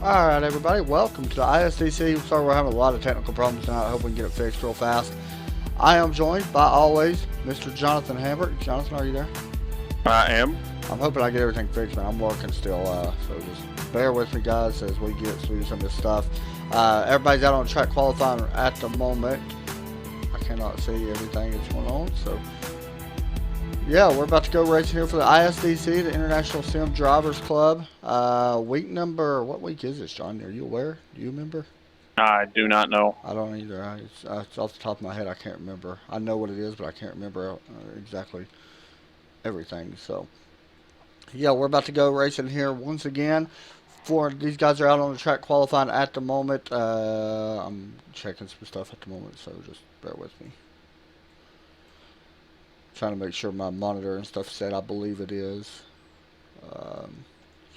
Alright everybody, welcome to the ISDC. Sorry we're having a lot of technical problems tonight. I hope we can get it fixed real fast. I am joined by always Mr. Jonathan Hambert. Jonathan, are you there? I am. I'm hoping I get everything fixed, man. I'm working still, so just bear with me guys as we get through some of this stuff. Everybody's out on track qualifying at the moment. I cannot see everything that's going on, so yeah, we're about to go racing here for the ISDC, the International Sim Drivers Club. Week number, what week is this, John? Are you aware? Do you remember? I do not know. I don't either. It's off the top of my head. I can't remember. I know what it is, but I can't remember exactly everything. So, yeah, we're about to go racing here once again. These guys are out on the track qualifying at the moment. I'm checking some stuff at the moment, so just bear with me. Trying to make sure my monitor and stuff said I believe it is.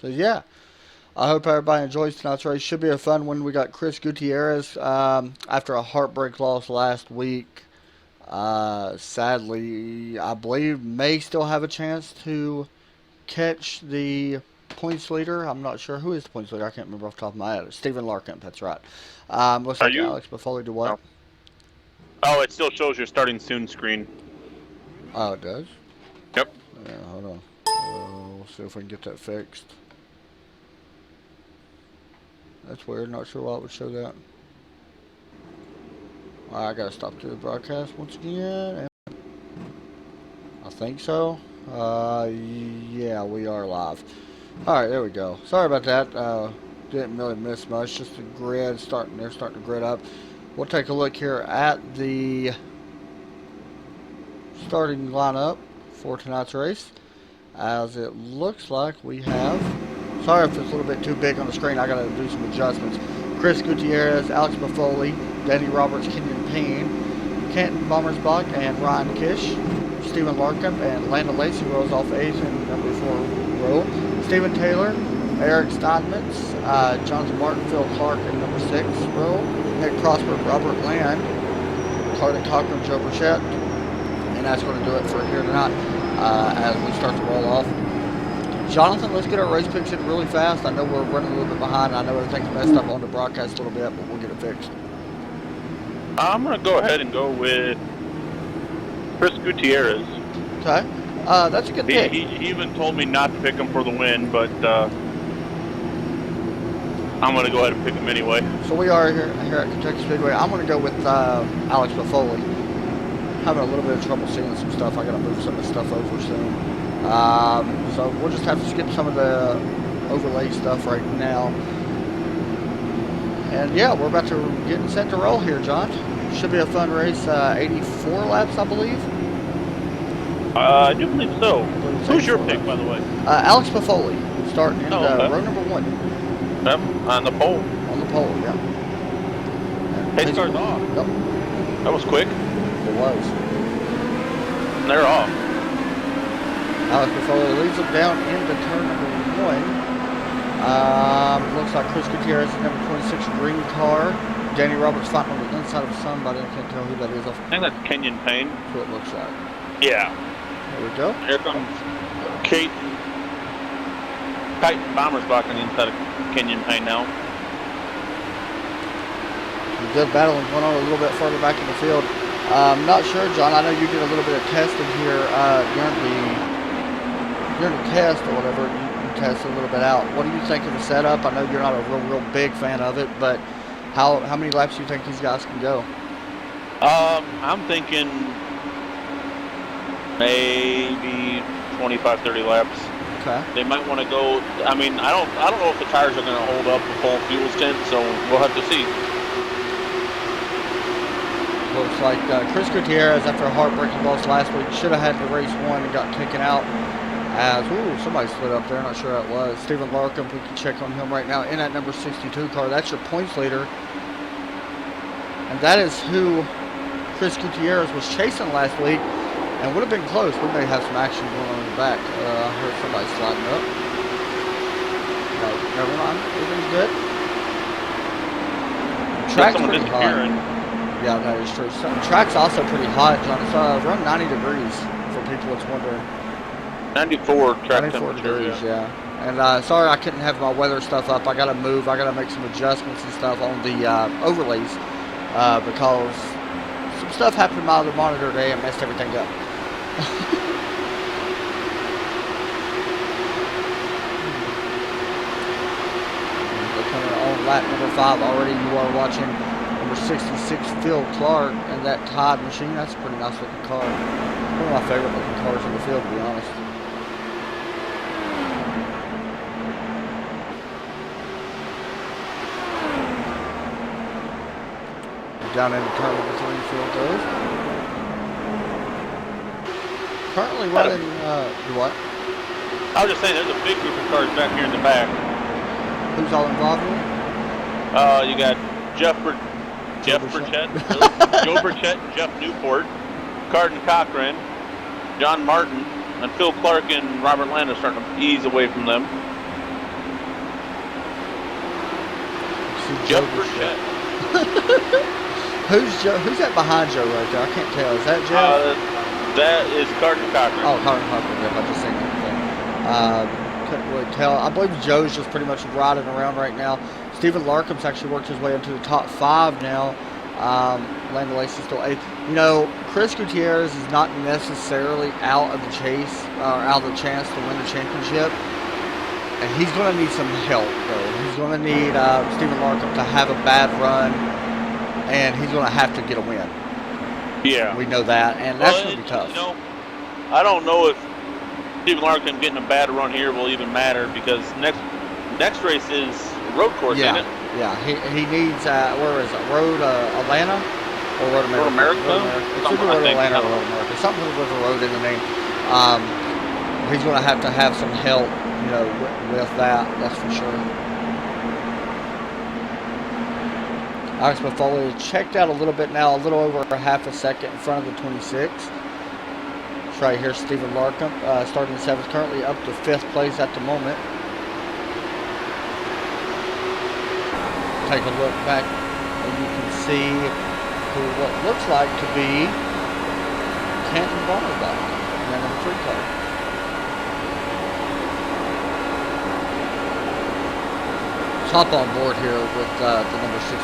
So yeah, I hope everybody enjoys tonight's race. Should be a fun one. We got Chris Gutierrez after a heartbreak loss last week. Sadly, I believe may still have a chance to catch the points leader. I'm not sure who is the points leader. I can't remember off the top of my head. Stephen Larkin, that's right. Looks like Alex Buffoli to what? No. Oh, it still shows your starting soon screen. Oh, it does? Yep. Yeah, hold on. We'll see if we can get that fixed. That's weird. Not sure why it would show that. Alright, I gotta stop the broadcast once again. I think so. Yeah, we are live. Alright, there we go. Sorry about that. Didn't really miss much. Just the grid starting. They're starting to grid up. We'll take a look here at the starting lineup for tonight's race, as it looks like we have, sorry if it's a little bit too big on the screen, I gotta do some adjustments. Chris Gutierrez, Alex Buffoli, Danny Roberts, Kenyon Payne, Kenton Bommersbach, and Ryan Kish. Stephen Larkin and Landon Lacey rolls off 8th in number 4 row. Stephen Taylor, Eric Steinmetz, Jonathan Martin, Phil Clark in number 6 row. Nick Prosper, Robert Land, Carter Cochran, Joe Burchett. And that's going to do it for here tonight as we start to roll off. Jonathan, let's get our race picks in really fast. I know we're running a little bit behind. I know everything's messed up on the broadcast a little bit, but we'll get it fixed. I'm going to go ahead and go with Chris Gutierrez. Okay. That's a good pick. He even told me not to pick him for the win, but I'm going to go ahead and pick him anyway. So we are here at Kentucky Speedway. I'm going to go with Alex Buffoli. Having a little bit of trouble seeing some stuff. I gotta move some of the stuff over soon. So we'll just have to skip some of the overlay stuff right now. And yeah, we're about to get set to roll here, John. Should be a fun race. 84 laps, I believe. I do believe so. Who's your pick, by the way? Alex Buffoli, starting in row number 1. Yep, on the pole. On the pole, yeah. They started off. Yep. That was quick. It was. And they're off. Alex Buffoli leads them down into turn number 1. Looks like Chris Gutierrez is number 26 green car. Danny Roberts fighting on the inside of somebody. I can't tell who that is. I think that's Kenyon Payne. That's what it looks like. Yeah. There we go. Here comes Kate Bommersbach on the inside of Kenyon Payne now. Some good battling going on a little bit further back in the field. Not sure, John. I know you did a little bit of testing here during the test or whatever. You tested a little bit out. What do you think of the setup? I know you're not a real big fan of it, but how many laps do you think these guys can go? I'm thinking maybe 25, 30 laps. Okay. They might want to go. I mean, I don't know if the tires are going to hold up the full fuel stint, so we'll have to see. Looks like Chris Gutierrez, after a heartbreaking loss last week, should have had the race won and got taken out as, somebody slid up there, not sure who it was. Stephen Larkin, we can check on him right now in that number 62 car. That's your points leader. And that is who Chris Gutierrez was chasing last week and would have been close. We may have some action going on in the back. I heard somebody sliding up. No, never mind. Everything's good. The track's pretty hot. Yeah, that is true. So, the track's also pretty hot, John. It's around 90 degrees for people that's wondering. 94 track 94 temperature. degrees, yeah. And sorry I couldn't have my weather stuff up. I gotta move. I gotta make some adjustments and stuff on the overlays because some stuff happened to my other monitor today and messed everything up. We're coming on lap number 5 already. You are watching number 66 Phil Clark and that Tide machine. That's a pretty nice looking car. One of my favorite looking cars in the field, to be honest. Down into turn number 3, Phil goes. Currently running, what? I was just saying, there's a big group of cars back here in the back. Who's all involved in it? You got Jeff Burchett, Joe Burchett, and Jeff Newport, Carden Cochran, John Martin, and Phil Clark and Robert Land are starting to ease away from them. Jeff Burchett. Who's Joe? Who's that behind Joe right there? I can't tell. Is that Joe? That is Carden Cochran. Oh, Carden Cochran. Yep, I just seen that thing. Couldn't really tell. I believe Joe's just pretty much riding around right now. Stephen Larkham's actually worked his way into the top 5 now. Landon Lacey's still 8th. You know, Chris Gutierrez is not necessarily out of the chase or out of the chance to win the championship. And he's going to need some help, though. He's going to need Stephen Larkham to have a bad run. And he's going to have to get a win. Yeah. We know that, and that's going to be tough. You know, I don't know if Stephen Larkin getting a bad run here will even matter because next race is road course, isn't it? Yeah, he needs, where is it, Road Atlanta or Road America? Road America? It's either Road Atlanta or Road America. Something with a road in the name. He's going to have some help, you know, with that, that's for sure. Alex Buffoli checked out a little bit now, a little over a half a second in front of the 26. It's right here, Stephen Larkham, starting 7th, currently up to 5th place at the moment. Take a look back, and you can see what looks like to be Canton Barnabach in that number 3 car. Hop on board here with the number 62.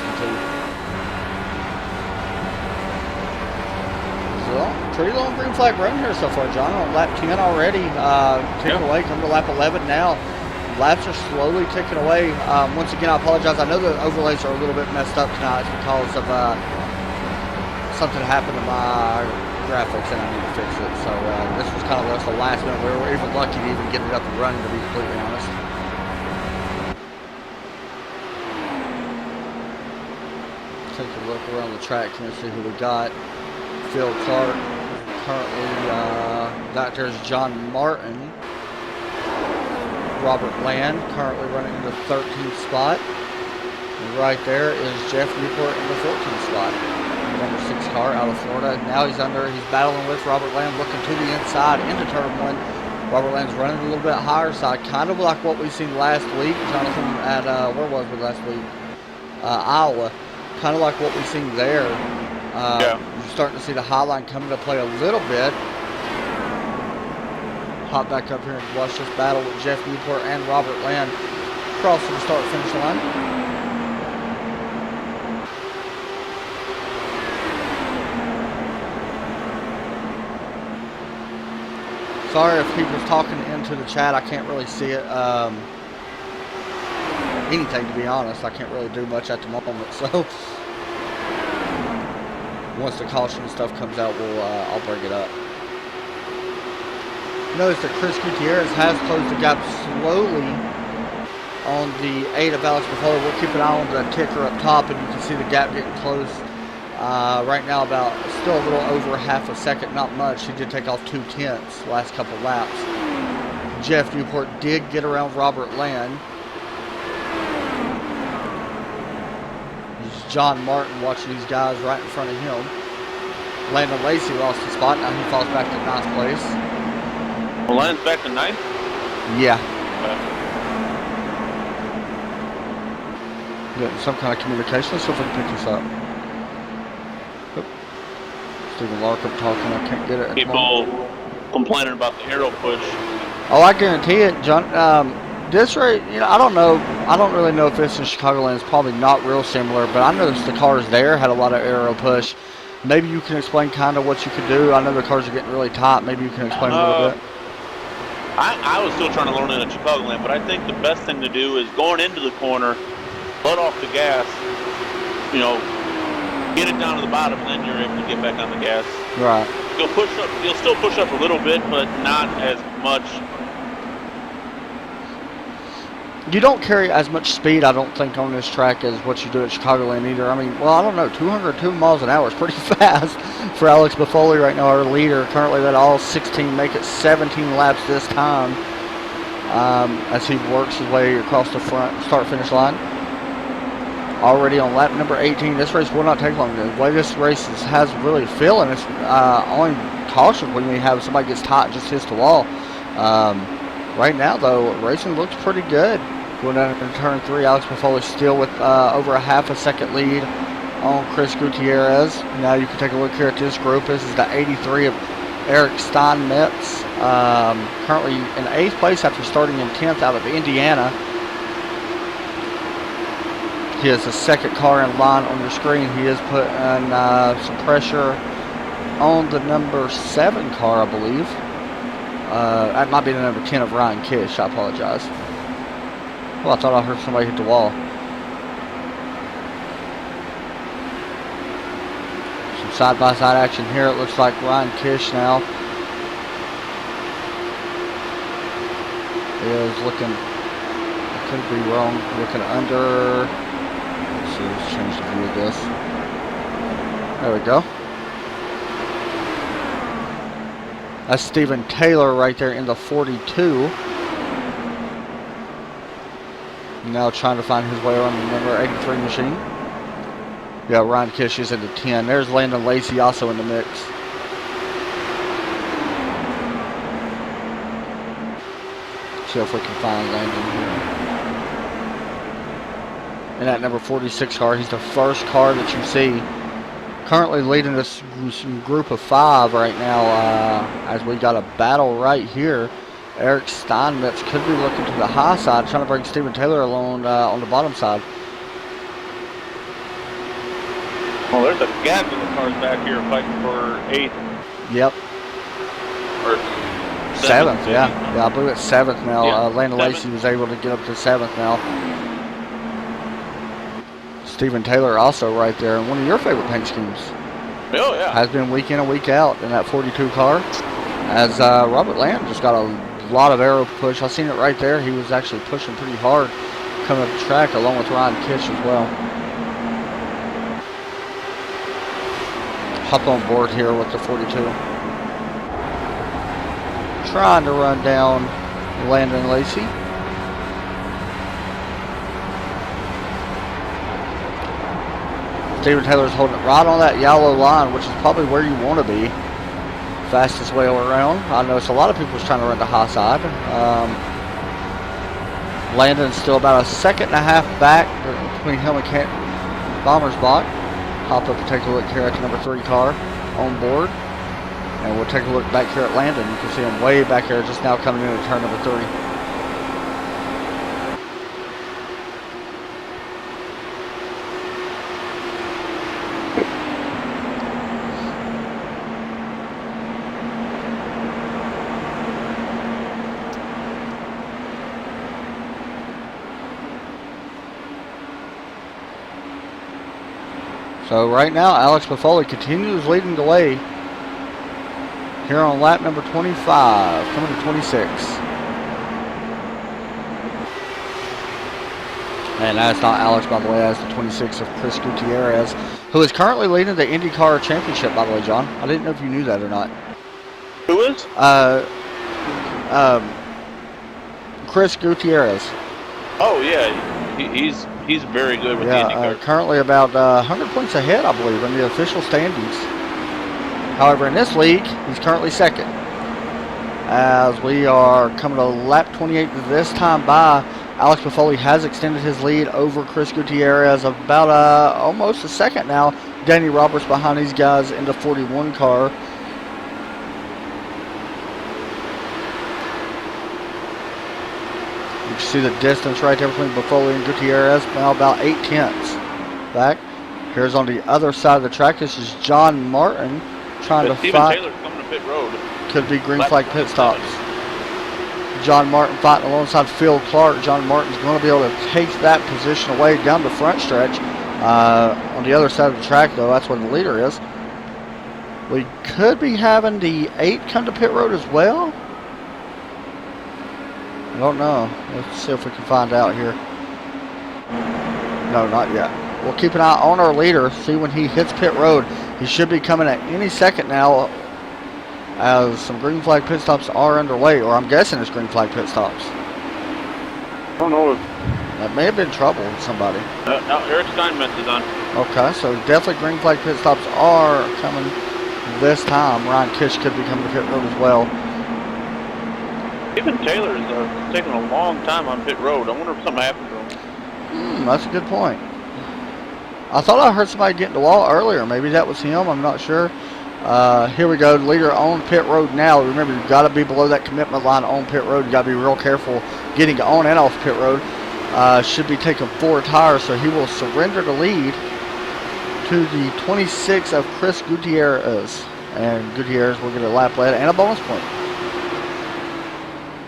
So, pretty long green flag run here so far, John. On lap 10 already. Ticking away, coming to lap 11 now. Laps are slowly ticking away. Once again, I apologize. I know the overlays are a little bit messed up tonight because of something happened to my graphics and I need to fix it. So this was kind of just the last minute. We were even lucky to even get it up and running, to be completely honest. Take a look around the track here and see who we got. Phil Clark, currently, there's John Martin. Robert Land, currently running in the 13th spot. And right there is Jeff Newport in the 14th spot. Number 6 car out of Florida. Now he's battling with Robert Land, looking to the inside into turn 1. Robert Land's running a little bit higher side, kind of like what we've seen last week. Jonathan at, where was we last week? Iowa. Kind of like what we've seen there. You're starting to see the high line come into play a little bit. Hop back up here and watch this battle with Jeff Newport and Robert Land crossing the start-finish line. Sorry if people's talking into the chat. I can't really see it. Anything, to be honest. I can't really do much at the moment. So once the caution and stuff comes out, I'll bring it up. Notice that Chris Gutierrez has closed the gap slowly on the 8 of Alex Buffolo. We'll keep an eye on the ticker up top, and you can see the gap getting close. Right now, still a little over half a second, not much. He did take off 2/10 last couple laps. Jeff Newport did get around Robert Land. There's John Martin watching these guys right in front of him. Landon Lacey lost the spot. Now he falls back to 9th place. Well, Landon's back to 9th? Yeah. Getting some kind of communication. Let's see if we can pick this up. Stephen Larkham talking. I can't get it. People complaining about the aero push. Oh, I guarantee it, John. This race, I don't know. I don't really know if this in Chicagoland is probably not real similar, but I noticed the cars there had a lot of aero push. Maybe you can explain kind of what you could do. I know the cars are getting really tight. Maybe you can explain a little bit. I was still trying to learn it in Chicagoland, but I think the best thing to do is going into the corner, let off the gas, get it down to the bottom, and then you're able to get back on the gas. Right. You'll still push up a little bit, but not as much. You don't carry as much speed, I don't think, on this track as what you do at Chicagoland either. I mean, well, I don't know. 202 miles an hour is pretty fast for Alex Buffoli right now, our leader. Currently led all 16, make it 17 laps this time as he works his way across the front start-finish line. Already on lap number 18. This race will not take long. The way this race has really feeling, it's only caution when you have somebody gets tight and just hits the wall. Right now, though, racing looks pretty good. Going down into turn 3, Alex Buffoli still with over a half a second lead on Chris Gutierrez. Now you can take a look here at this group. This is the 83 of Eric Steinmetz. Currently in 8th place after starting in 10th out of Indiana. He has the second car in line on your screen. He is putting some pressure on the number 7 car, I believe. That might be the number 10 of Ryan Kish. I apologize. Well, I thought I heard somebody hit the wall. Some side-by-side action here. It looks like Ryan Kish now is looking, I could be wrong, looking under. Let's see, let's change the view of this. There we go. That's Stephen Taylor right there in the 42. Now trying to find his way around the number 83 machine. Yeah, Ryan Kish is in the 10. There's Landon Lacey also in the mix. See if we can find Landon here. In that number 46 car, he's the first car that you see. Currently leading this group of 5 right now as we got a battle right here. Eric Steinmetz could be looking to the high side, trying to bring Stephen Taylor along on the bottom side. Well, there's a gap in the cars back here fighting for 8th. Yep. Or 7th, yeah. I believe it's 7th now. Yeah, Landon 7th. Lacey was able to get up to 7th now. Stephen Taylor also right there, and one of your favorite paint schemes. Oh, yeah. Has been week in and week out in that 42 car. As Robert Land just got a lot of aero push. I seen it right there. He was actually pushing pretty hard coming up the track along with Ryan Kish as well. Hop on board here with the 42. Trying to run down Landon Lacey. Stephen Taylor's holding it right on that yellow line, which is probably where you want to be. Fastest way around. I noticed a lot of people's trying to run the high side. Landon's still about a second and a half back between him and Bommersbach. Hop up and take a look here at the number 3 car on board. And we'll take a look back here at Landon. You can see him way back here just now coming into turn number 3. So right now, Alex Buffoli continues leading the way here on lap number 25, coming to 26. And that's not Alex, by the way, that's the 26 of Chris Gutierrez, who is currently leading the IndyCar Championship, by the way, John. I didn't know if you knew that or not. Who is? Chris Gutierrez. Oh, yeah. He's very good with the IndyCar. Currently about 100 points ahead, I believe, in the official standings. However, in this league, he's currently second. As we are coming to lap 28 this time by, Alex Buffoli has extended his lead over Chris Gutierrez of about almost a second now. Danny Roberts behind these guys in the 41 car. You can see the distance right there between Buffoli and Gutierrez, now about 8/10 back. Here's on the other side of the track. This is John Martin trying to Steven fight. Taylor's coming to pit road. Could be green flag pit stops. John Martin fighting alongside Phil Clark. John Martin's going to be able to take that position away down the front stretch. On the other side of the track, though, that's where the leader is. We could be having the 8 come to pit road as well. I don't know. Let's see if we can find out here. No, not yet. We'll keep an eye on our leader, see when he hits pit road. He should be coming at any second now, as some green flag pit stops are underway, or I'm guessing it's green flag pit stops. I don't know. That may have been trouble with somebody. Now Eric Steinmetz is on. Okay, so definitely green flag pit stops are coming this time. Ryan Kish could be coming to pit road as well. Steven Taylor is taking a long time on pit road. I wonder if something happened to him. That's a good point. I thought I heard somebody get in the wall earlier. Maybe that was him. I'm not sure. Here we go. Leader on pit road now. Remember, you've got to be below that commitment line on pit road. You've got to be real careful getting on and off pit road. Should be taking 4 tires, so he will surrender the lead to the 26 of Chris Gutierrez. And Gutierrez will get a lap lead and a bonus point.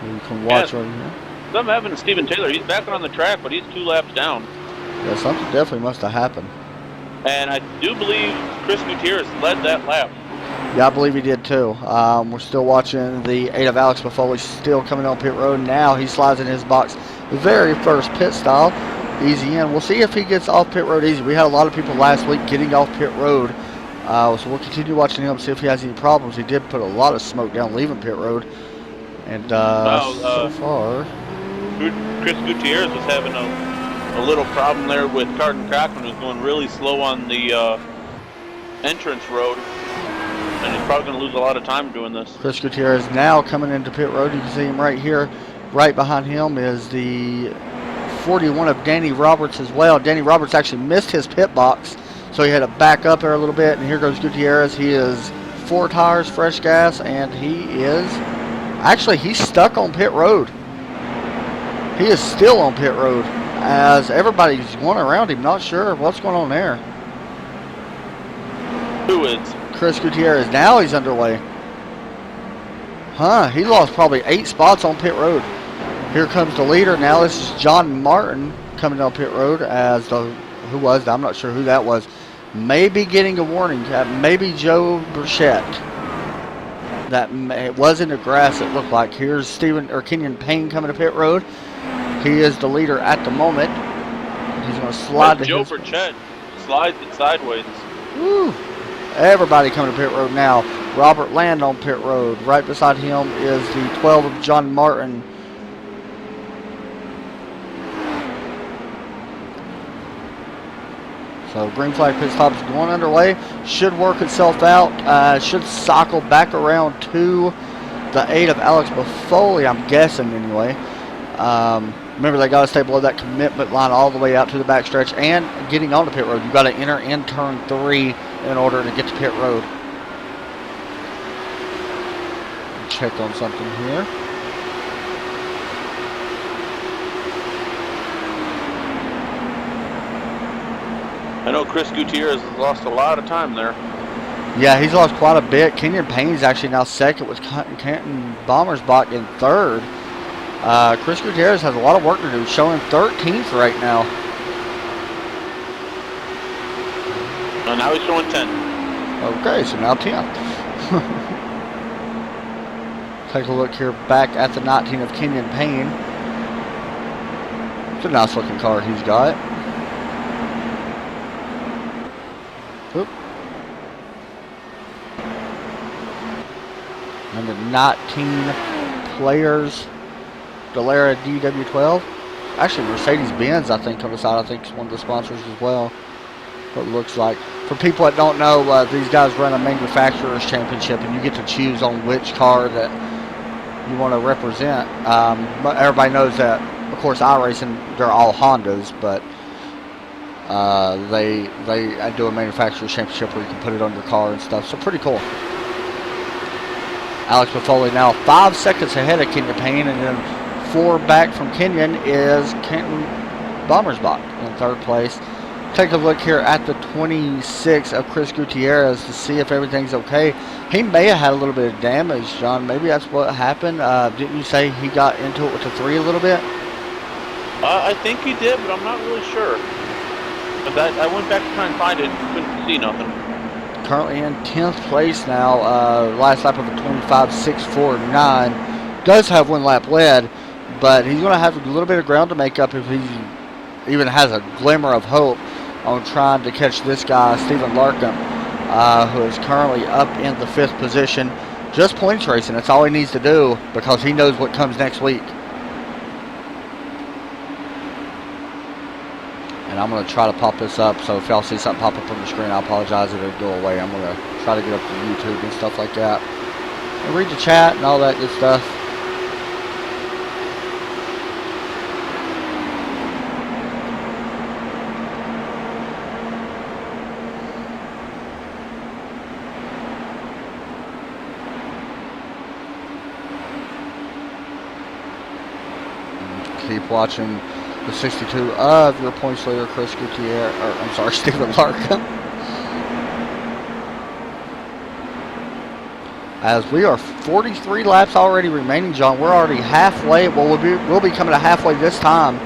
You can watch right here. Something happened to Steven Taylor. He's back on the track, but he's 2 laps down. Yeah, something definitely must have happened. And I do believe Chris Gutierrez led that lap. Yeah, I believe he did too. We're still watching the 8 of Alex Buffoli still coming on pit road. Now he slides in his box. The very first pit stop, easy in. We'll see if he gets off pit road easy. We had a lot of people last week getting off pit road. So we'll continue watching him, see if he has any problems. He did put a lot of smoke down leaving pit road. And so far, Chris Gutierrez was having a little problem there with Carden Cochran, who's going really slow on the entrance road. And he's probably going to lose a lot of time doing this. Chris Gutierrez now coming into pit road. You can see him right here. Right behind him is the 41 of Danny Roberts as well. Danny Roberts actually missed his pit box, so he had to back up there a little bit. And here goes Gutierrez. He is 4 tires, fresh gas, and he is actually he's stuck on pit road. He is still on pit road as everybody's going around him. Not sure what's going on there. Who is? Chris Gutierrez. Now he's underway. He lost probably 8 spots on pit road. Here comes the leader. Now this is John Martin coming down pit road as who was that? I'm not sure who that was. Maybe getting a warning. Maybe Joe Burchett. It was in the grass, it looked like. Here's Kenyon Payne coming to pit road. He is the leader at the moment. He's going to slide to Joe Burchett slides it sideways. Woo. Everybody coming to pit road now. Robert Land on pit road. Right beside him is the 12 of John Martin. So green flag pit stop is going underway. Should work itself out. Should cycle back around to the 8 of Alex Buffoli, I'm guessing anyway. Remember, they got to stay below that commitment line all the way out to the backstretch and getting onto pit road. You've got to enter in turn 3 in order to get to pit road. Check on something here. I know Chris Gutierrez has lost a lot of time there. Yeah, he's lost quite a bit. Kenyon Payne's actually now second with Canton Bommersbach in third. Chris Gutierrez has a lot of work to do, showing 13th right now. And now he's showing 10th. Okay, so now 10th. Take a look here back at the 19 of Kenyon Payne. It's a nice looking car he's got. Oop. Number 19 Players Dallara DW12. Actually, Mercedes-Benz, I think, on the side, I think, is one of the sponsors as well. What it looks like. For people that don't know, these guys run a manufacturer's championship, and you get to choose on which car that you want to represent. But everybody knows that, of course, iRacing, they're all Hondas, but they do a manufacturer's championship where you can put it on your car and stuff. So pretty cool. Alex Buffoli now 5 seconds ahead of Kenyon Payne, and then 4 back from Kenyon is Canton Bommersbach in 3rd place. Take a look here at the 26 of Chris Gutierrez to see if everything's okay. He may have had a little bit of damage, John. Maybe that's what happened. Didn't you say he got into it with the 3 a little bit? I think he did, but I'm not really sure. But I went back to try and find it and couldn't see nothing. Currently in 10th place now. Last lap of a 25.649. Does have 1 lap led, but he's going to have a little bit of ground to make up if he even has a glimmer of hope on trying to catch this guy, Stephen Larkham, who is currently up in the 5th position. Just points racing. That's all he needs to do because he knows what comes next week. And I'm going to try to pop this up, so if y'all see something pop up on the screen, I apologize if it go away. I'm going to try to get up to YouTube and stuff like that. And read the chat and all that good stuff. Keep watching the 62 of your points leader, Chris Gutierrez, or I'm sorry, Stephen Larkham. As we are 43 laps already remaining, John. We're already halfway. Well, we'll be coming to halfway this time.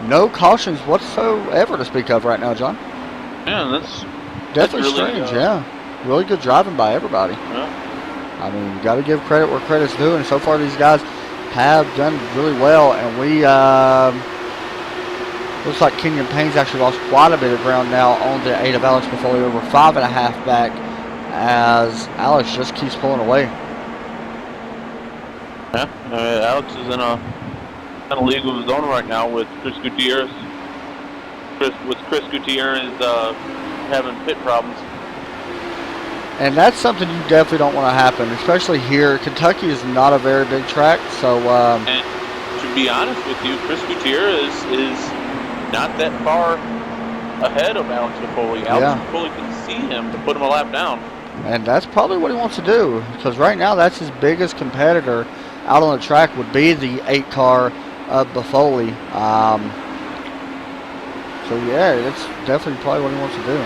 No cautions whatsoever to speak of right now, John. Yeah, that's definitely really, strange. Yeah, really good driving by everybody. Yeah. I mean, you got to give credit where credit's due, and so far these guys have done really well, and we looks like Kenyon Payne's actually lost quite a bit of ground now on the 8 of Alex Buffoli, over 5.5 back, as Alex just keeps pulling away. Yeah, Alex is in a league of his own right now with Chris Gutierrez. Chris Gutierrez having pit problems. And that's something you definitely don't want to happen, especially here. Kentucky is not a very big track, so... and to be honest with you, Chris Gutierrez is not that far ahead of Alex Buffoli. Alex Buffoli can see him to put him a lap down. And that's probably what he wants to do, because right now that's his biggest competitor out on the track would be the 8 car of Buffoli. So yeah, it's definitely probably what he wants to do.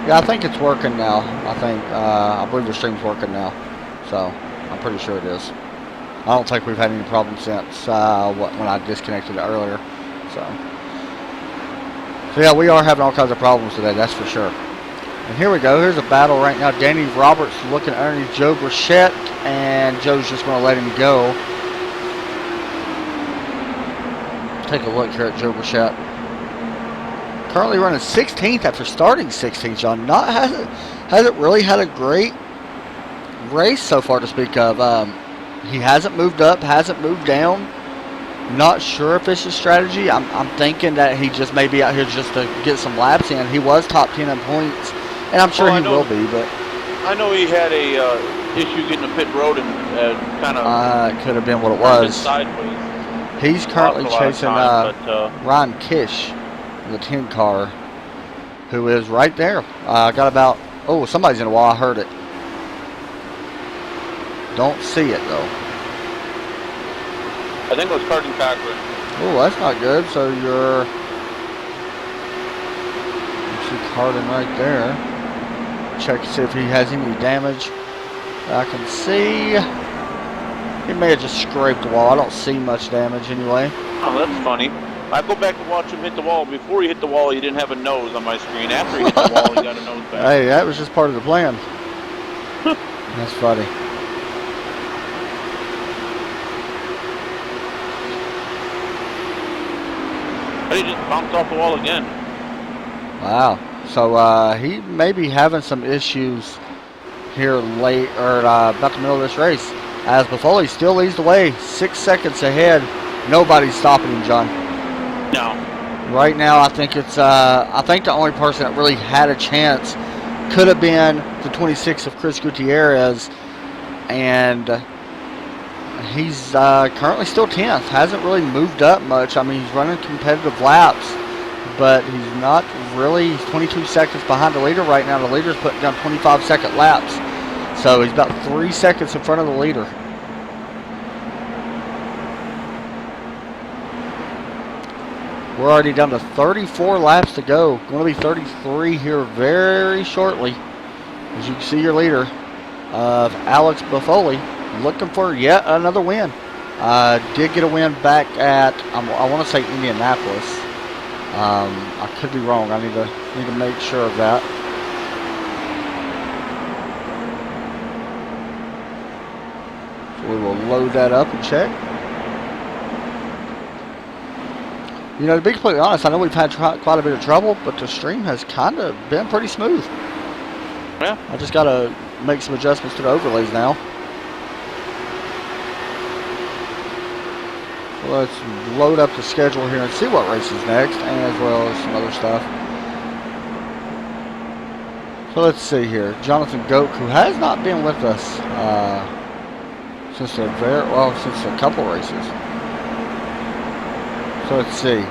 Yeah, I think it's working now. I believe the stream's working now. So, I'm pretty sure it is. I don't think we've had any problems since when I disconnected it earlier. So yeah, we are having all kinds of problems today, that's for sure. And here we go. Here's a battle right now. Danny Roberts looking underneath Joe Burchett, and Joe's just going to let him go. Take a look here at Joe Burchett. Currently running 16th after starting 16th, John. Hasn't really had a great race so far to speak of. He hasn't moved up, hasn't moved down. Not sure if it's a strategy. I'm thinking that he just may be out here just to get some laps in. He was top 10 in points, and I'm sure he will be. But I know he had a issue getting a pit road and kind of could have been what it was. Sideways. He's currently chasing Ryan Kish, the 10 car, who is right there. Got about, somebody's in a wall. I heard it. Don't see it though. I think it was Carden Cochran. Oh, that's not good. So you see Carden right there. Check to see if he has any damage. I can see he may have just scraped the wall. I don't see much damage anyway. Oh, that's funny. I go back to watch him hit the wall. Before he hit the wall, he didn't have a nose on my screen. After he hit the wall, he got a nose back. Hey, that was just part of the plan. That's funny. But he just bounced off the wall again. Wow. So he may be having some issues here late, or about the middle of this race. As Buffoli still leads the way, 6 seconds ahead. Nobody's stopping him, John. No. Right now, I think it's. I think the only person that really had a chance could have been the 26 of Chris Gutierrez, and he's currently still 10th. Hasn't really moved up much. I mean, he's running competitive laps, but he's not really. He's 22 seconds behind the leader right now. The leader's putting down 25-second laps. So he's about 3 seconds in front of the leader. We're already down to 34 laps to go. Going to be 33 here very shortly. As you can see, your leader, Alex Buffoli, looking for yet another win. Did get a win back at, I want to say Indianapolis. I could be wrong. I need to make sure of that. So we will load that up and check. You know, to be completely honest, I know we've had quite a bit of trouble, but the stream has kind of been pretty smooth. Yeah. I just got to make some adjustments to the overlays now. So let's load up the schedule here and see what race is next, and as well as some other stuff. So let's see here. Jonathan Goke, who has not been with us since since a couple races. So let's see.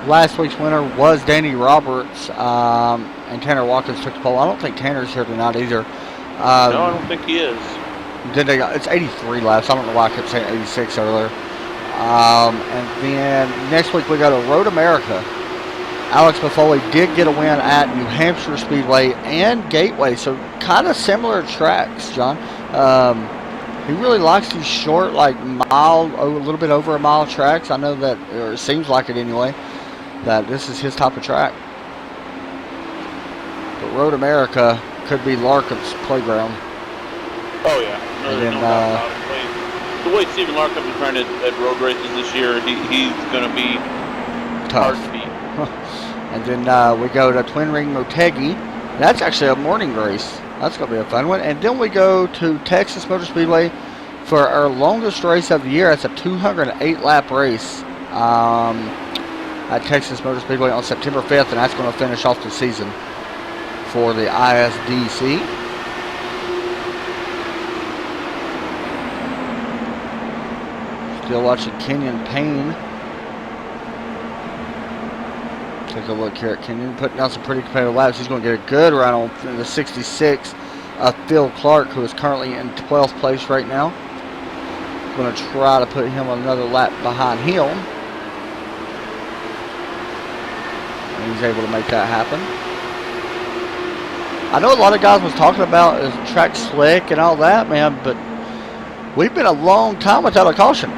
Last week's winner was Danny Roberts, and Tanner Watkins took the pole. I don't think Tanner's here tonight either. No, I don't think he is. It's 83 laps. I don't know why I kept saying 86 earlier. And then next week we go to Road America. Alex Buffoli did get a win at New Hampshire Speedway and Gateway, so kind of similar tracks, John. He really likes these short, like a little bit over a mile tracks. I know that, or it seems like it anyway, that this is his type of track. But Road America could be Larkin's playground. Oh yeah, no doubt about it. The way Stephen Larkin is trying at road races this year, he's going to be tough. Hard to beat. And then we go to Twin Ring Motegi. That's actually a morning race. That's going to be a fun one. And then we go to Texas Motor Speedway for our longest race of the year. It's a 208-lap race at Texas Motor Speedway on September 5th, and that's going to finish off the season for the ISDC. Still watching Kenyon Payne. Take a look here at Kenyon, putting down some pretty competitive laps. He's going to get a good run on the 66 of Phil Clark, who is currently in 12th place right now. Going to try to put him another lap behind him. And he's able to make that happen. I know a lot of guys was talking about is track slick and all that, man, but we've been a long time without a caution.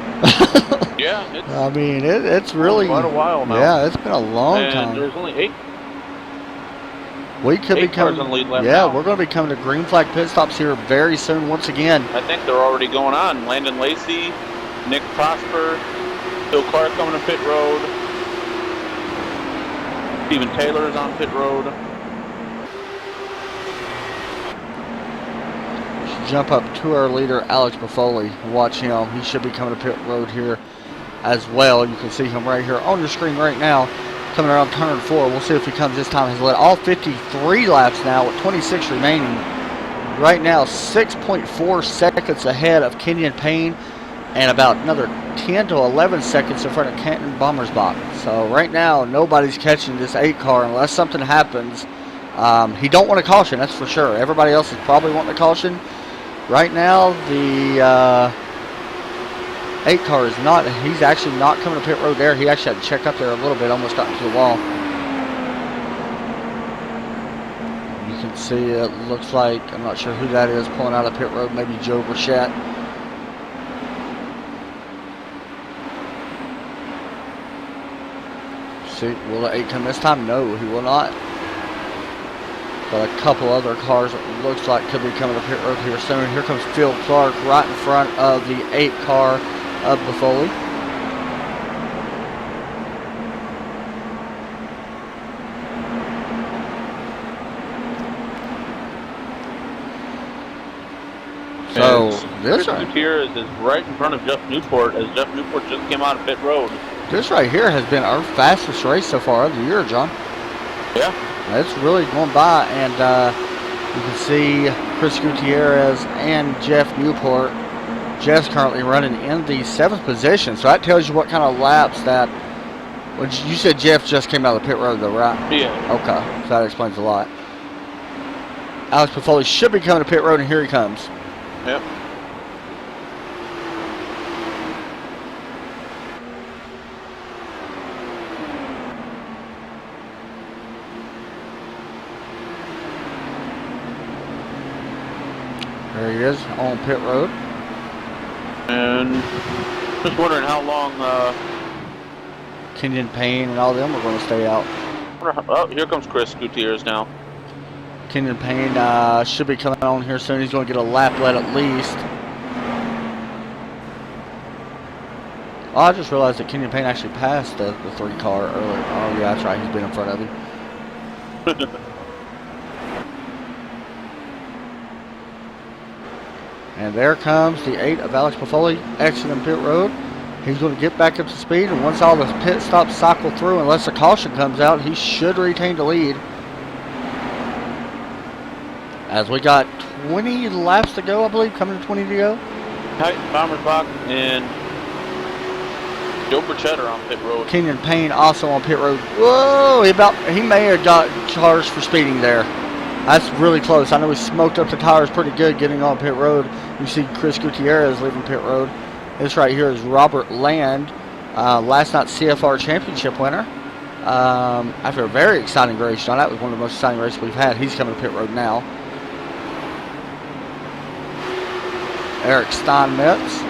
Yeah, I mean, it's really quite a while now. Yeah, it's been a long time. There's only 8. We could be coming. Cars on the lead lap Yeah, now. we're going to be coming to green flag pit stops here very soon. Once again, I think they're already going on. Landon Lacey, Nick Prosper, Phil Clark coming to pit road. Steven Taylor is on pit road. let's jump up to our leader, Alex Buffoli. Watch him. He should be coming to pit road here as well. You can see him right here on your screen right now, coming around turn 4. We'll see if he comes this time. He's led all 53 laps now with 26 remaining. Right now, 6.4 seconds ahead of Kenyon Payne and about another 10 to 11 seconds in front of Canton Bommersbach. So right now, nobody's catching this 8 car unless something happens. He don't want a caution, that's for sure. Everybody else is probably wanting a caution. Right now, the 8 car is not, he's actually not coming to pit road there. He actually had to check up there a little bit, almost got into the wall. You can see it looks like, I'm not sure who that is pulling out of pit road, maybe Joe Burchett. See, will the 8 come this time? No, he will not. But a couple other cars it looks like could be coming to pit road here soon. Here comes Phil Clark right in front of the 8 car of Buffoli. So this Chris Gutierrez is right in front of Jeff Newport as Jeff Newport just came out of pit road. This right here has been our fastest race so far of the year, John. Yeah. It's really going by, and you can see Chris Gutierrez and Jeff Newport. Jeff's currently running in the 7th position, so that tells you what kind of laps that Well, you said Jeff just came out of the pit road, though, right? Yeah. Okay, so that explains a lot. Alex Buffoli should be coming to pit road, and here he comes. Yep. There he is on pit road. And just wondering how long. Kenyon Payne and all them are going to stay out. Oh, here comes Chris Gutierrez now. Kenyon Payne should be coming on here soon. He's going to get a lap let at least. Oh, I just realized that Kenyon Payne actually passed the 3 car earlier. Oh, yeah, that's right. He's been in front of him. And there comes the 8 of Alex Buffoli exiting pit road. He's going to get back up to speed, and once all the pit stops cycle through, unless a caution comes out, he should retain the lead. As we got 20 laps to go, I believe, coming to 20 to go. Bommersbach and Joe Burchett are on pit road. Kenyon Payne also on pit road. Whoa, he may have got charged for speeding there. That's really close. I know he smoked up the tires pretty good getting on pit road. You see Chris Gutierrez leaving pit road. This right here is Robert Land, last night's CFR championship winner. After a very exciting race, John, that was one of the most exciting races we've had. He's coming to pit road now. Eric Steinmetz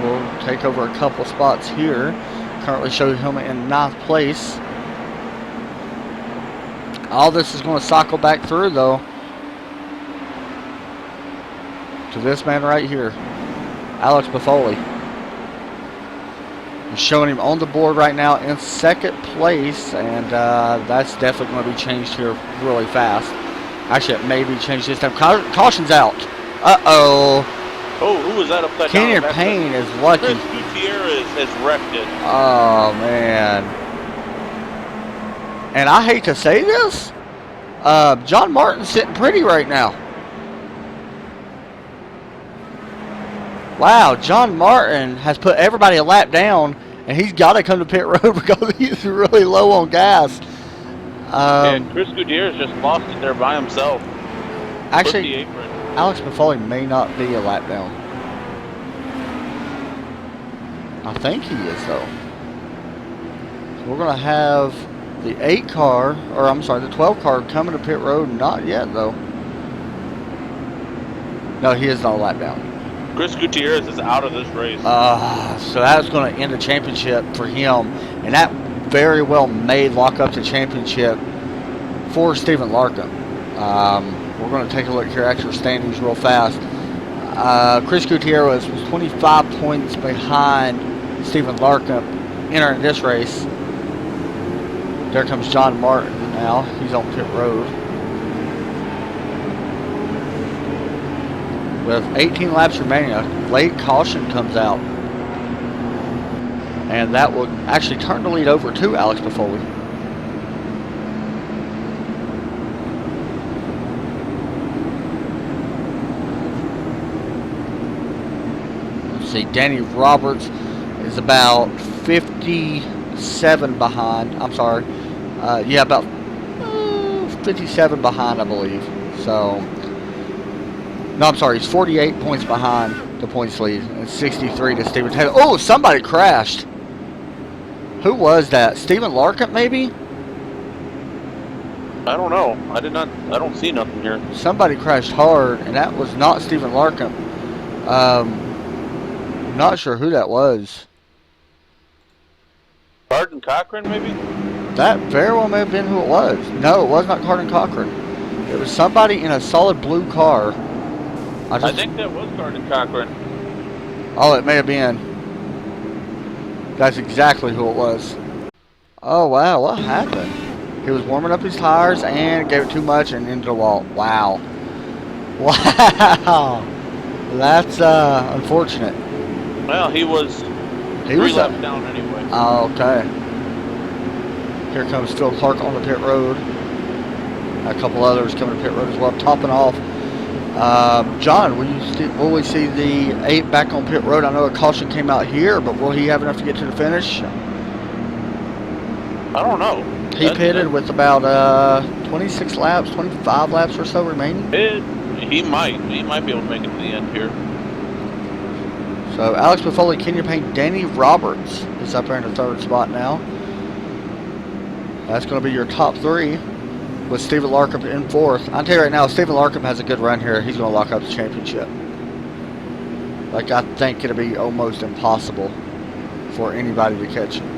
will take over a couple spots here. Currently shows him in 9th place. All this is going to cycle back through, though, to this man right here, Alex Buffoli. He's showing him on the board right now in 2nd place, and that's definitely going to be changed here really fast. Actually, it may be changed this time. Caution's out. Uh-oh. Oh, who was that up that Kenyon Payne is lucky. Chris Gutierrez has wrecked it. Oh, man. And I hate to say this, John Martin's sitting pretty right now. Wow, John Martin has put everybody a lap down, and he's got to come to pit road because he's really low on gas. And Chris Gutierrez just lost it there by himself. Actually, Alex Buffoli may not be a lap down. I think he is, though. So we're going to have the 8 car, or I'm sorry, the 12 car coming to pit road. Not yet, though. No, he is not a lap down. Chris Gutierrez is out of this race. So that's going to end the championship for him. And that very well may lock up the championship for Stephen Larkham. We're going to take a look here at your standings real fast. Chris Gutierrez was 25 points behind Stephen Larkham entering this race. There comes John Martin now. He's on pit road. With 18 laps remaining, a late caution comes out. And that will actually turn the lead over to Alex Buffoli. Let's see, Danny Roberts is about 57 behind. I'm sorry. Yeah, about 57 behind, I believe. So, no, I'm sorry. He's 48 points behind the points lead, and 63 to Stephen Taylor. Oh, somebody crashed. Who was that? Stephen Larkham, maybe? I don't know. I don't see nothing here. Somebody crashed hard, and that was not Stephen Larkham. Not sure who that was. Carden Cochran, maybe? That very well may have been who it was. No, it was not Carden Cochran. It was somebody in a solid blue car. I think that was Carden Cochran. Oh, it may have been. That's exactly who it was. Oh, wow. What happened? He was warming up his tires and gave it too much and into the wall. Wow. Wow. That's unfortunate. Well, he was 3 laps down anyway. Oh, okay. Here comes Phil Clark on the pit road. A couple others coming to pit road as well, topping off. John, will we see the 8 back on pit road? I know a caution came out here, but will he have enough to get to the finish? I don't know. He pitted with about 26 laps, 25 laps or so remaining. He might be able to make it to the end here. So Alex Buffoli, Kenyon Payne, Danny Roberts is up there in the third spot now. That's going to be your top three, with Stephen Larkham in fourth. I'll tell you right now, if Stephen Larkham has a good run here, he's going to lock up the championship. Like, I think it'll be almost impossible for anybody to catch him.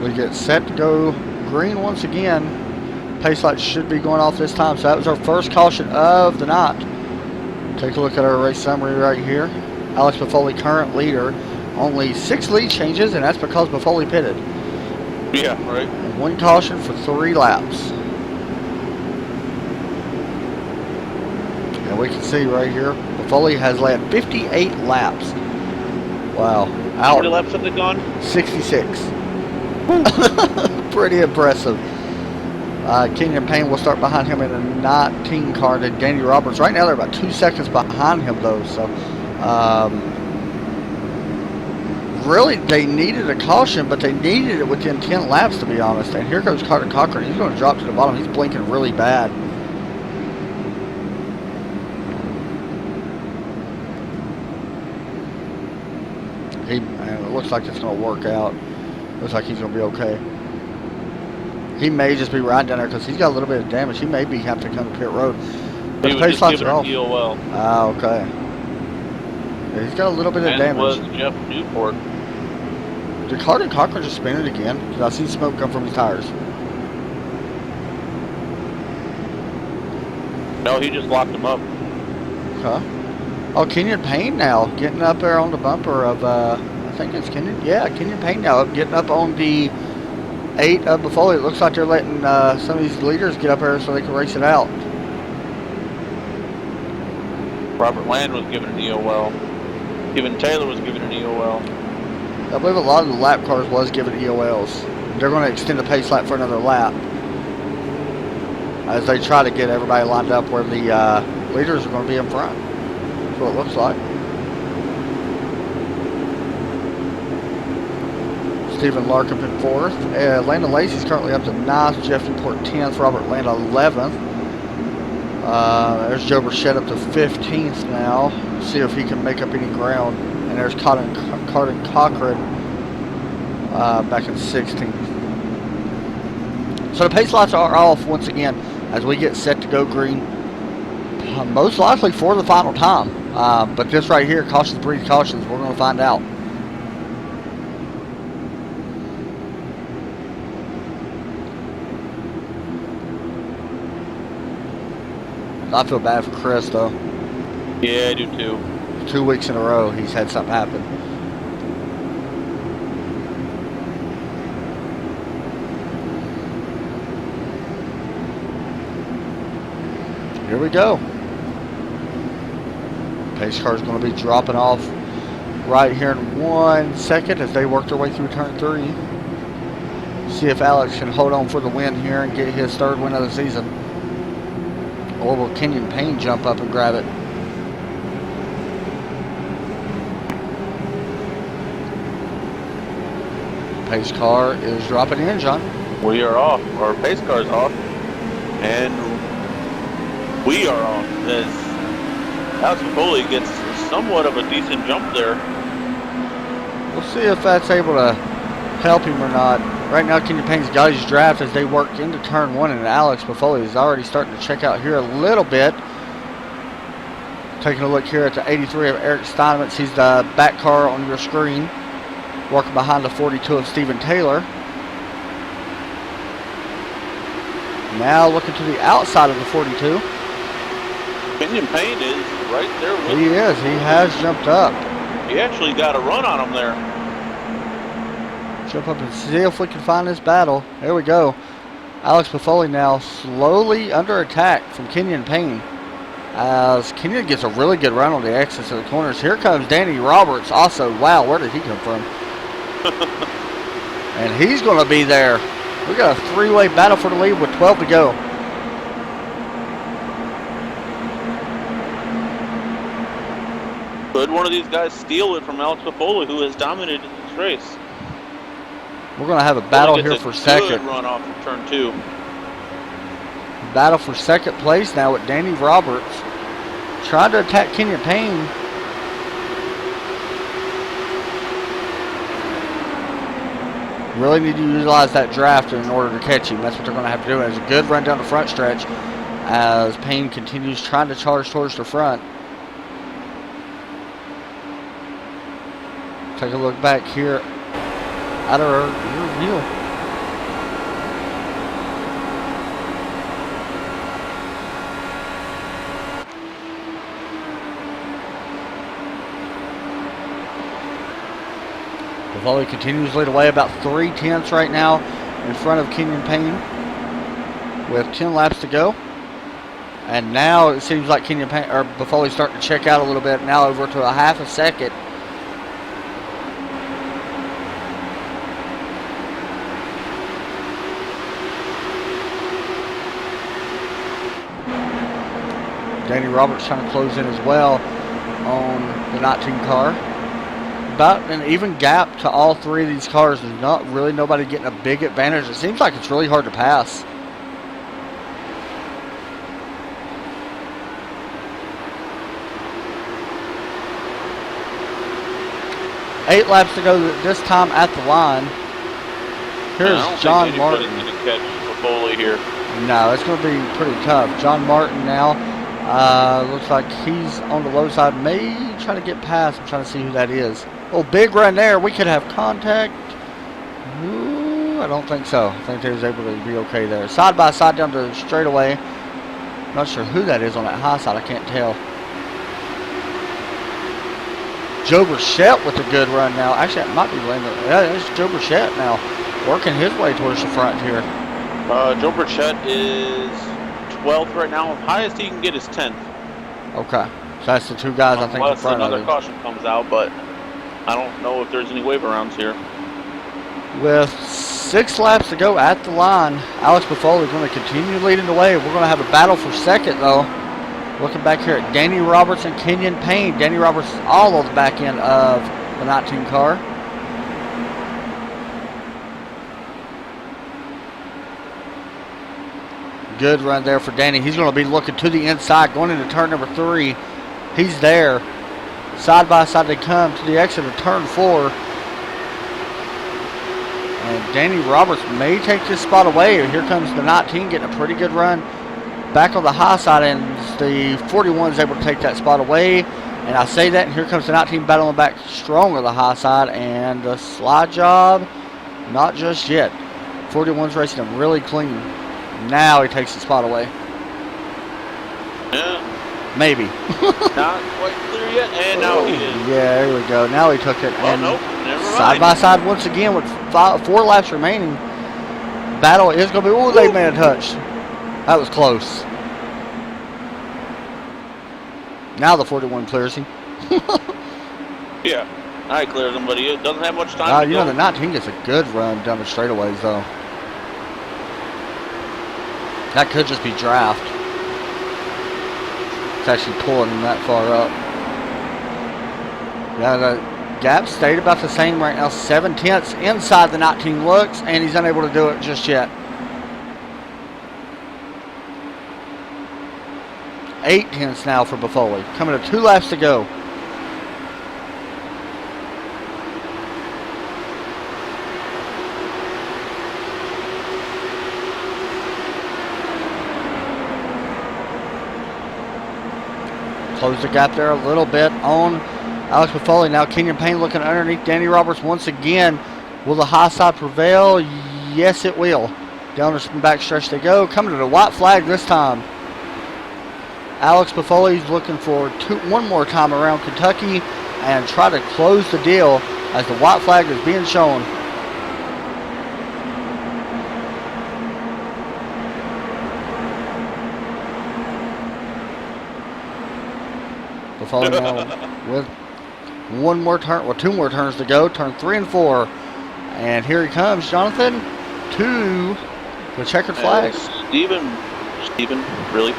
We get set to go green once again. Pace lights should be going off this time. So that was our first caution of the night. Take a look at our race summary right here. Alex Buffoli, current leader. Only 6 lead changes, and that's because Buffoli pitted. Yeah, right. And 1 caution for 3 laps. And we can see right here, Buffoli has led 58 laps. Wow. How many laps have they gone? 66. Pretty impressive. Kenyon Payne will start behind him in a 19 car to Danny Roberts. Right now they're about 2 seconds behind him though, so really they needed a caution, but they needed it within 10 laps to be honest. And here goes Carter Cochran. He's going to drop to the bottom. He's blinking really bad. And it looks like it's going to work out. Looks like he's going to be okay. He may just be riding down there because he's got a little bit of damage. He may have to come to pit road. But he the pace lights are off. EOL. Ah, okay. Yeah, he's got a little bit of damage. Was Jeff Newport. Did Carter Cochran just spin it again? Because I see smoke come from his tires. No, he just locked him up. Okay. Oh, Kenyon Payne now getting up there on the bumper of, I think it's Kenyon. Yeah, Kenyon Payne now getting up on the 8 of Buffoli. It looks like they're letting some of these leaders get up there so they can race it out. Robert Land was given an EOL. Even Taylor was given an EOL. I believe a lot of the lap cars was given EOLs. They're going to extend the pace lap for another lap as they try to get everybody lined up where the leaders are going to be in front. That's what it looks like. Stephen Larkham in 4th. Landon Lacey's currently up to 9th. Jeff Newport 10th. Robert Land 11th. There's Joe Burchett up to 15th now. See if he can make up any ground. And there's Carter Cochran back in 16th. So the pace lights are off once again as we get set to go green. Most likely for the final time. But this right here, cautions breed cautions. We're going to find out. I feel bad for Chris though. Yeah, I do too. 2 weeks in a row he's had something happen. Here we go. Pace car is going to be dropping off right here in 1 second as they work their way through turn 3. See if Alex can hold on for the win here and get his 3rd win of the season. Or will Kenyon Payne jump up and grab it? Pace car is dropping in, John. We are off. Our pace car's off. And we are off. As Alex Buffoli gets somewhat of a decent jump there. We'll see if that's able to help him or not. Right now, Kenyon Payne's got his draft as they work into turn 1, and Alex Buffoli is already starting to check out here a little bit. Taking a look here at the 83 of Eric Steinmetz. He's the back car on your screen, working behind the 42 of Stephen Taylor. Now looking to the outside of the 42. Kenyon Payne is right there with him. He is. He has jumped up. He actually got a run on him there. Jump up and see if we can find this battle. There we go. Alex Buffoli now slowly under attack from Kenyon Payne. as Kenyon gets a really good run on the exits of the corners. Here comes Danny Roberts also. Wow, where did he come from? And he's going to be there. We got a three-way battle for the lead with 12 to go. Could one of these guys steal it from Alex Buffoli, who has dominated this race? We're going to have a battle here for second. Good run off of turn 2. Battle for second place now with Danny Roberts trying to attack Kenyon Payne. Really need to utilize that draft in order to catch him. That's what they're going to have to do. It's a good run down the front stretch as Payne continues trying to charge towards the front. Take a look back here at our rear view. Buffoli continues to lead away about 3/10 right now in front of Kenyon Payne with 10 laps to go. And now it seems like Kenyon Payne, or Buffoli's starting to check out a little bit. Now over to a half a second. Danny Roberts trying to close in as well on the 19 car. About an even gap to all three of these cars. There's not really nobody getting a big advantage. It seems like it's really hard to pass. Eight laps to go this time at the line. Here's John Martin. Going to catch Buffoli here. No, it's going to be pretty tough. John Martin now looks like he's on the low side. May try to get past. I'm trying to see who that is. Oh, big run there. We could have contact. Ooh, I don't think so. I think they was able to be okay there. Side by side down the straightaway. Not sure who that is on that high side. I can't tell. Joe Burchett with a good run now. Actually, it might be Landon. Yeah, it's Joe Burchett now working his way towards the front here. Joe Burchett is 12th right now. Highest he can get is 10th. Okay. So that's the two guys I think in front of him. Unless another caution comes out, but I don't know if there's any wave arounds here. With 6 laps to go at the line, Alex Buffoli is going to continue leading the way. We're going to have a battle for second, though. Looking back here at Danny Roberts and Kenyon Payne. Danny Roberts is all on the back end of the 19 car. Good run there for Danny. He's going to be looking to the inside, going into turn number 3. He's there. Side by side they come to the exit of turn 4. And Danny Roberts may take this spot away. Here comes the 19 getting a pretty good run back on the high side, and the 41 is able to take that spot away. And I say that, and here comes the 19 battling back strong on the high side, and the slide job, not just yet. 41's racing him really clean. Now he takes the spot away. Yeah. Maybe. Not quite clear yet, and now he is. Yeah, there we go. Now he took it. Well, and nope, never mind. side by side once again with 4 laps remaining. Battle is going to be, they made a touch. That was close. Now the 41 clears him. Yeah, I cleared him, but he doesn't have much time to you go. know, the 19 gets a good run down the straightaways, though. That could just be draft. It's actually pulling him that far up. Yeah, the gap stayed about the same right now. 7/10 inside the 19 looks, and he's unable to do it just yet. 8/10 now for Buffoli. Coming to 2 laps to go. Close the gap there a little bit on Alex Buffoli. Now Kenyon Payne looking underneath Danny Roberts once again. Will the high side prevail? Yes, it will. Down the back stretch they go. Coming to the white flag this time. Alex Buffoli's looking for one more time around Kentucky and try to close the deal as the white flag is being shown. Buffalo now with one more turn, well, 2 more turns to go. Turn 3 and 4. And here he comes, Jonathan, to the checkered flag. Stephen, really?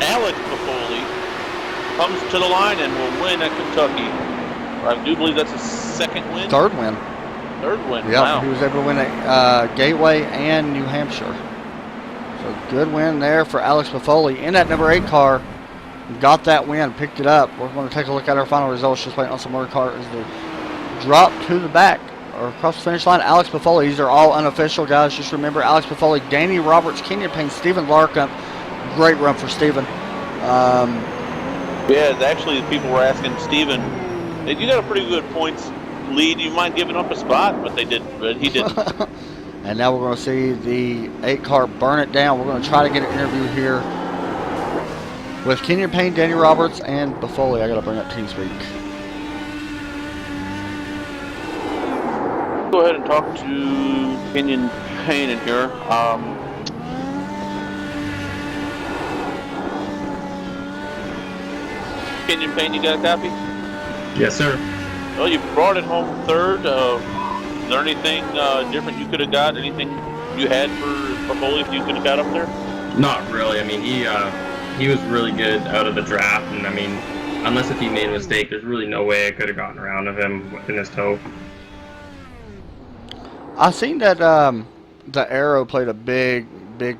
Alex Buffoli comes to the line and will win at Kentucky. I do believe that's his 2nd win. 3rd win. 3rd win. Yep, Wow. he was able to win at Gateway and New Hampshire. So good win there for Alex Buffoli in that number 8 car. Got that win, picked it up. We're going to take a look at our final results. Just waiting on some more cars to drop to the back or across the finish line. Alex Buffoli. These are all unofficial, guys. Just remember, Alex Buffoli, Danny Roberts, Kenyon Payne, Stephen Larkham. Great run for Stephen. Yeah, actually, people were asking Stephen, "Hey, you got a pretty good points lead. You mind giving up a spot?" But he didn't. And now we're going to see the 8 car burn it down. We're going to try to get an interview here with Kenyon Payne, Danny Roberts, and Buffoli. I got to bring up TeamSpeak. Go ahead and talk to Kenyon Payne in here. Kenyon Payne, you got a copy? Yes, sir. Well, you brought it home 3rd. Is there anything different you could have got? Anything you had for Buffoli if you could have got up there? Not really. I mean, he was really good out of the draft, and I mean, unless if he made a mistake, there's really no way I could have gotten around of him in his toe. I seen that the arrow played a big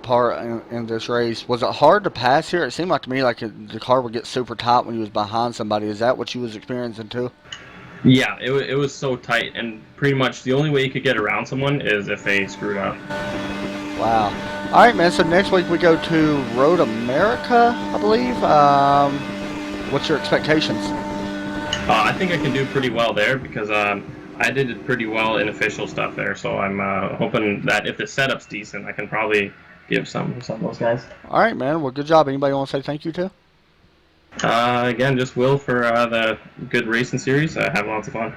part in this race. Was it hard to pass here? It seemed like to me like the car would get super tight when he was behind somebody. Is that what you was experiencing too? Yeah, it was so tight, and pretty much the only way you could get around someone is if they screwed up. Wow. All right, man. So next week we go to Road America, I believe. What's your expectations? I think I can do pretty well there because I did it pretty well in official stuff there. So I'm hoping that if the setup's decent, I can probably give some of those guys. All right, man. Well, good job. Anybody want to say thank you to? Again, just Will for the good racing series. Have lots of fun.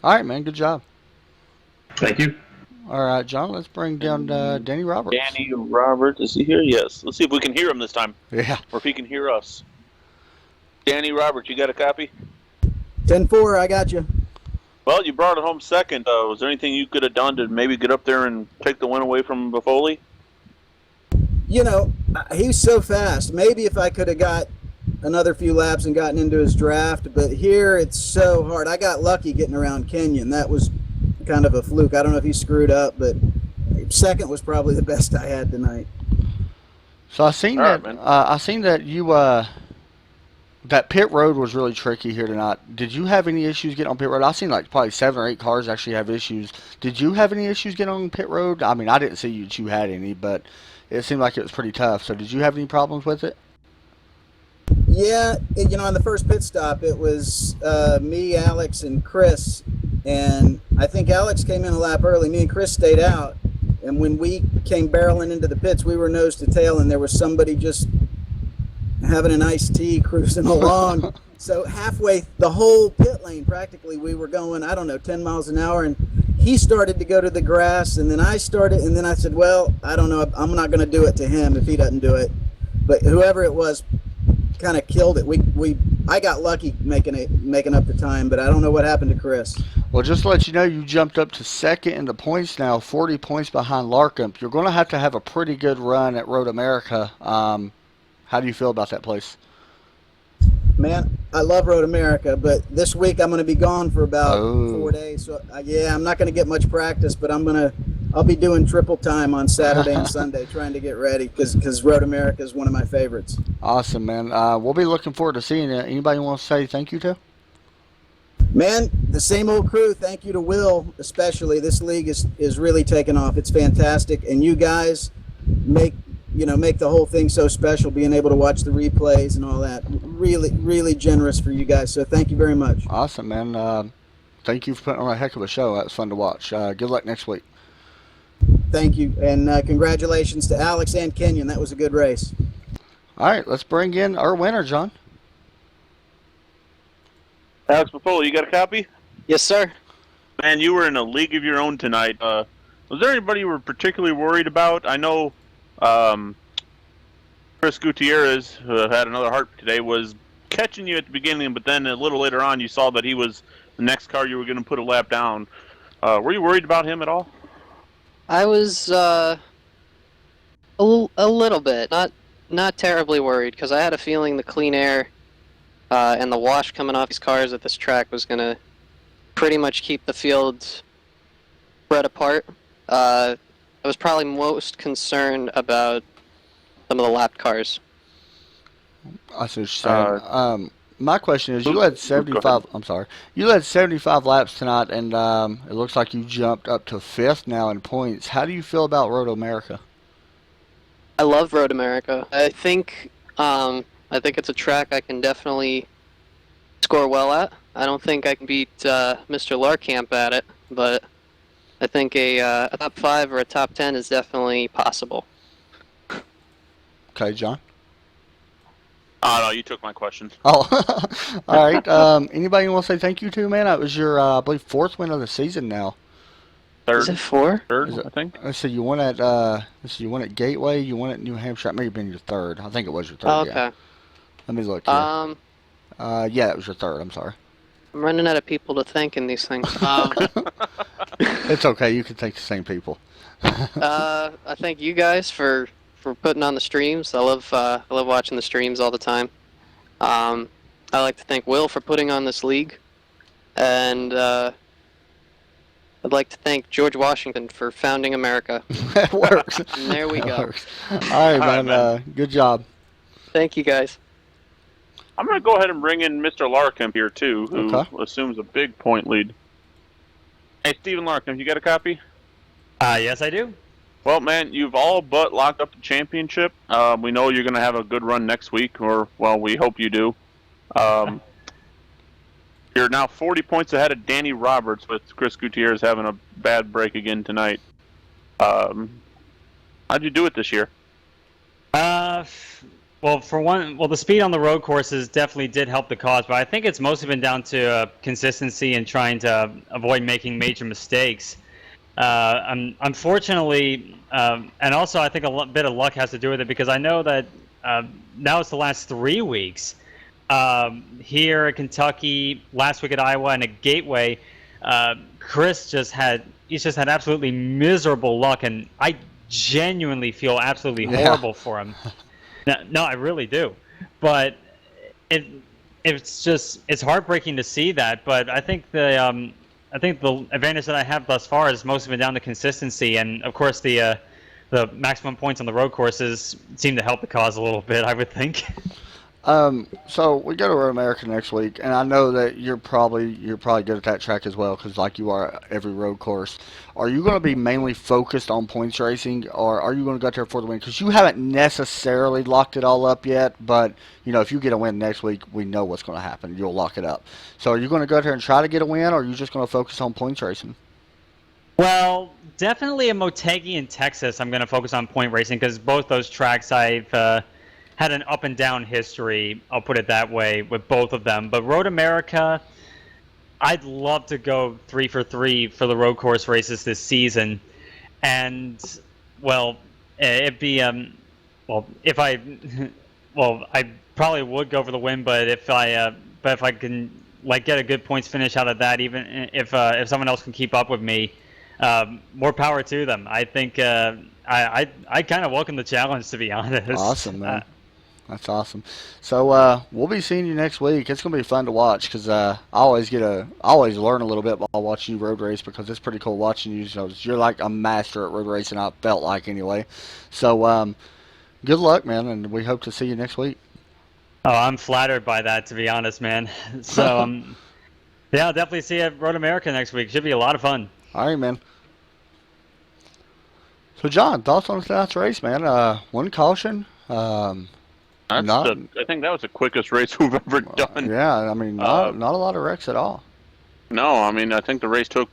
All right, man. Good job. Thank you. All right, John. Let's bring down Danny Roberts. Danny Roberts, is he here? Yes. Let's see if we can hear him this time. Yeah. Or if he can hear us. Danny Roberts, you got a copy? 10-4, I got you. Well, you brought it home 2nd. Was there anything you could have done to maybe get up there and take the win away from Buffoli? You know, he's so fast. Maybe if I could have got another few laps and gotten into his draft, but here it's so hard. I got lucky getting around Kenyon. That was kind of a fluke. I don't know if he screwed up, but 2nd was probably the best I had tonight. So I seen that you that pit road was really tricky here tonight. Did you have any issues getting on pit road? I seen like probably 7 or 8 cars actually have issues. Did you have any issues getting on pit road? I mean, I didn't see you had any, but it seemed like it was pretty tough. So did you have any problems with it? Yeah, you know, on the first pit stop, it was me, Alex, and Chris. And I think Alex came in a lap early. Me and Chris stayed out. And when we came barreling into the pits, we were nose to tail, and there was somebody just having an iced tea cruising along. So halfway, the whole pit lane, practically, we were going, I don't know, 10 miles an hour. And he started to go to the grass, and then I started, and then I said, well, I don't know, I'm not going to do it to him if he doesn't do it. But whoever it was kind of killed it. I got lucky making up the time, but I don't know what happened to Chris. Well, just to let you know, you jumped up to 2nd in the points now, 40 points behind Larkham. You're going to have a pretty good run at Road America. How do you feel about that place? Man, I love Road America, but this week I'm going to be gone for about 4 days. So yeah, I'm not going to get much practice, but I'll be doing triple time on Saturday and Sunday trying to get ready because Road America is one of my favorites. Awesome, man. We'll be looking forward to seeing it. Anybody want to say thank you to? Man, the same old crew. Thank you to Will, especially. This league is really taking off. It's fantastic, and you guys make the whole thing so special. Being able to watch the replays and all that, really, really generous for you guys. So thank you very much. Awesome, man. Thank you for putting on a heck of a show. That was fun to watch. Good luck next week. Thank you, and congratulations to Alex and Kenyon. That was a good race. All right, let's bring in our winner, John. Alex Buffoli, you got a copy? Yes, sir. Man, you were in a league of your own tonight. Was there anybody you were particularly worried about? I know Chris Gutierrez, who had another heart today, was catching you at the beginning, but then a little later on, you saw that he was the next car you were going to put a lap down. Were you worried about him at all? I was a little bit, not terribly worried, because I had a feeling the clean air and the wash coming off these cars at this track was going to pretty much keep the field spread apart. I was probably most concerned about some of the lapped cars. I see what you're saying. My question is, you had 75. I'm sorry. You had 75 laps tonight, and it looks like you jumped up to 5th now in points. How do you feel about Road America? I love Road America. I think it's a track I can definitely score well at. I don't think I can beat Mr. Larkamp at it, but I think a top 5 or a top 10 is definitely possible. Okay, John. Oh, no, you took my question. Oh, all right. Anybody want to say thank you to, man? That was your, I believe, 4th win of the season now. Is it 4? Third, I think. Let's see. You won at Gateway. You won at New Hampshire. That may have been your 3rd. I think it was your 3rd. Oh, okay. Yeah. Let me look here. Yeah, it was your 3rd. I'm sorry. I'm running out of people to thank in these things. It's okay. You can thank the same people. I thank you guys for putting on the streams. I love watching the streams all the time. I like to thank Will for putting on this league, and I'd like to thank George Washington for founding America. That works. And there we go. Works. All right, man. Good job. Thank you guys. I'm going to go ahead and bring in Mr. Larkamp here, too, who assumes a big point lead. Hey, Stephen Larkamp, you got a copy? Yes, I do. Well, man, you've all but locked up the championship. We know you're going to have a good run next week, or, well, we hope you do. You're now 40 points ahead of Danny Roberts, with Chris Gutierrez having a bad break again tonight. How'd you do it this year? Well, the speed on the road courses definitely did help the cause, but I think it's mostly been down to consistency and trying to avoid making major mistakes. Unfortunately, and also I think a bit of luck has to do with it, because I know that now it's the last 3 weeks here at Kentucky, last week at Iowa, and at Gateway. Chris just had absolutely miserable luck, and I genuinely feel absolutely horrible for him. No, I really do. But it's heartbreaking to see that. But I think the advantage that I have thus far has mostly been down to consistency, and of course the maximum points on the road courses seem to help the cause a little bit, I would think. So we go to Road America next week, and I know that you're probably good at that track as well, because like you are at every road course. Are you going to be mainly focused on points racing, or are you going to go out there for the win? Because you haven't necessarily locked it all up yet, but if you get a win next week, we know what's going to happen. You'll lock it up. So are you going to go out there and try to get a win, or are you just going to focus on points racing? Well, definitely in Motegi and Texas, I'm going to focus on point racing, because both those tracks I've had an up and down history, I'll put it that way, with both of them. But Road America, I'd love to go 3 for 3 for the road course races this season. And, well, it'd be, I probably would go for the win, but if I can, get a good points finish out of that, even if someone else can keep up with me, more power to them. I think, I kind of welcome the challenge, to be honest. Awesome, man. That's awesome. So we'll be seeing you next week. It's gonna be fun to watch, because I always learn a little bit while watching you road race, because it's pretty cool watching you. You're like a master at road racing, I felt like anyway. So good luck, man, and we hope to see you next week. Oh, I'm flattered by that, to be honest, man. So yeah, I'll definitely see you at Road America next week. Should be a lot of fun. All right, man. So John, thoughts on tonight's race, man? One caution. I think that was the quickest race we've ever done. Yeah, I mean, not a lot of wrecks at all. No, I mean, I think the race took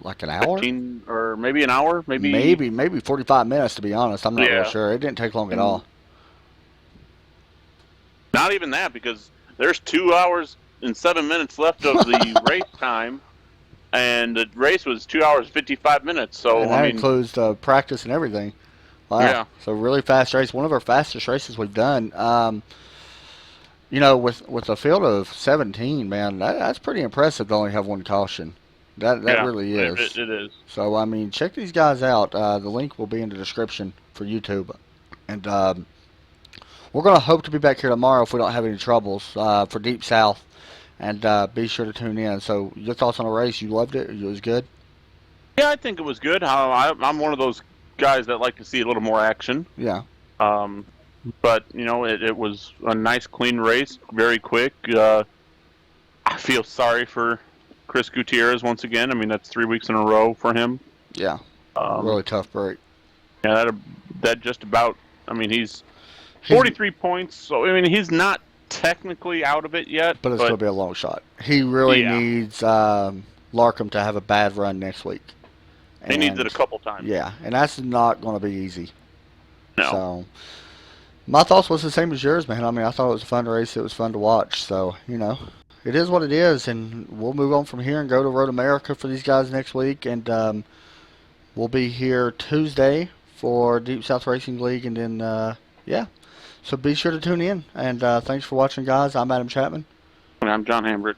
like an hour, 15, or maybe an hour, maybe 45 minutes. To be honest, I'm not real sure. It didn't take long at all. Not even that, because there's 2 hours and 7 minutes left of the race time, and the race was 2 hours 55 minutes. So and that includes practice and everything. Wow. Yeah. So really fast race. One of our fastest races we've done. You know, with a field of 17, man, that's pretty impressive to only have one caution. That Yeah, really is. It is. So, I mean, check these guys out. The link will be in the description for YouTube. And we're going to hope to be back here tomorrow if we don't have any troubles for Deep South. And be sure to tune in. So, your thoughts on the race? You loved it? It was good? Yeah, I think it was good. I'm one of those guys that like to see a little more action. Yeah. But, you know, it was a nice, clean race, very quick. I feel sorry for Chris Gutierrez once again. I mean, that's 3 weeks in a row for him. Yeah. Really tough break. Yeah, that just about, I mean, he's 43 points, so, I mean, he's not technically out of it yet. But it's going to be a long shot. He really needs Larkham to have a bad run next week. He needs it a couple times. Yeah, and that's not going to be easy. No. So, my thoughts was the same as yours, man. I mean, I thought it was a fun race. It was fun to watch. So, you know, it is what it is, and we'll move on from here and go to Road America for these guys next week. And we'll be here Tuesday for Deep South Racing League, and then, yeah. So be sure to tune in. And thanks for watching, guys. I'm Adam Chapman. And I'm John Hambert.